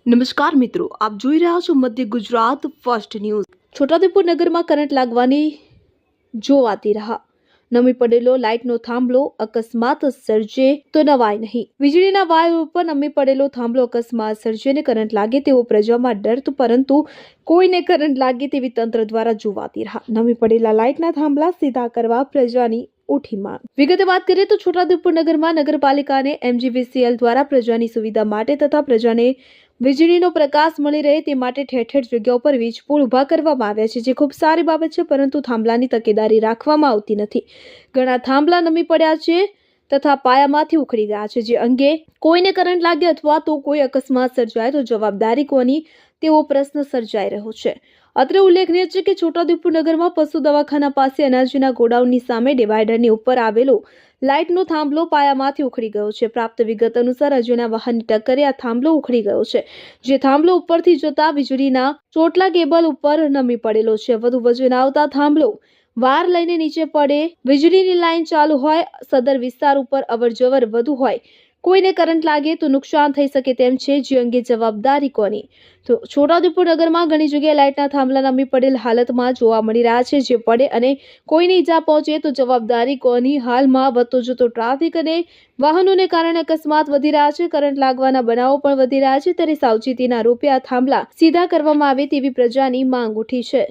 નમસ્કાર મિત્રો, આપ જોઈ રહ્યા છો મધ્ય ગુજરાત ફર્સ્ટ ન્યૂઝ। છોટાઉદેપુર નગરમાં કરંટ લાગવાની જોવાતી રાહ। નમી પડેલો લાઇટનો થાંભલો અકસ્માત સર્જે તો નવાય નહીં। વીજળીના વાયર ઉપર નમી પડેલો થાંભલો અકસ્માત સર્જે કરંટ લાગે તેવો પ્રજામાં ડર, પરંતુ કોઈને કરંટ લાગે તેવી તંત્ર દ્વારા જોવાતી રાહ। નમી પડેલા લાઇટના થાંભલા સીધા કરવા પ્રજાની ઉઠી માંગ। વિગતે વાત કરીએ તો છોટાઉદેપુર નગરમાં નગરપાલિકાને MGVCL દ્વારા પ્રજાની સુવિધા માટે તથા પ્રજાને વીજળીનો પ્રકાશ મળી રહે તે માટે ઠેર ઠેર જગ્યાઓ પર વીજ પોલ ઊભા કરવામાં આવ્યા છે, જે ખૂબ સારી બાબત છે, પરંતુ થાંભલાની તકેદારી રાખવામાં આવતી નથી। ઘણા થાંભલા નમી પડ્યા છે તથા પાયામાંથી ઉખડી ગયા છે, જે અંગે કોઈને કરંટ લાગે અથવા તો કોઈ અકસ્માત સર્જાય તો જવાબદારી કોની તેવો પ્રશ્ન સર્જાઈ રહ્યો છે। અત્રે ઉલ્લેખનીય છે કે છોટાઉદેપુર નગરમાં પશુ દવાખાના પાસે અનાજના ગોડાઉનની સામે ડિવાઈડરની ઉપર આવેલો લાઇટનો થાંભલો પાયામાંથી ઉખડી ગયો છે। પ્રાપ્ત વિગત અનુસાર અજાણ્યા વાહનની ટક્કરે આ થાંભલો ઉખડી ગયો છે, જે થાંભલો ઉપરથી જતા વીજળીના ચોટલા કેબલ ઉપર નમી પડેલો છે। વધુ વજન આવતા થાંભલો વાર લઈને નીચે પડે, વીજળીની લાઈન ચાલુ હોય, સદર વિસ્તાર ઉપર અવરજવર વધુ હોય, કોઈને કરંટ લાગે તો નુકસાન થઈ શકે તેમ છે, જે અંગે જવાબદારી કોની? તો છોટાઉદેપુર નગરમાં ઘણી જગ્યાએ લાઇટના થાંભલા નમી પડેલ હાલતમાં જોવા મળી રહ્યા છે, જે પડે અને કોઈને ઈજા પહોંચે તો જવાબદારી કોની? હાલમાં વધતો જતો ટ્રાફિક અને વાહનોને કારણે અકસ્માત વધી રહ્યા છે, કરંટ લાગવાના બનાવો પણ વધી રહ્યા છે, ત્યારે સાવચેતીના રૂપે આ થાંભલા સીધા કરવામાં આવે તેવી પ્રજાની માંગ ઉઠી છે।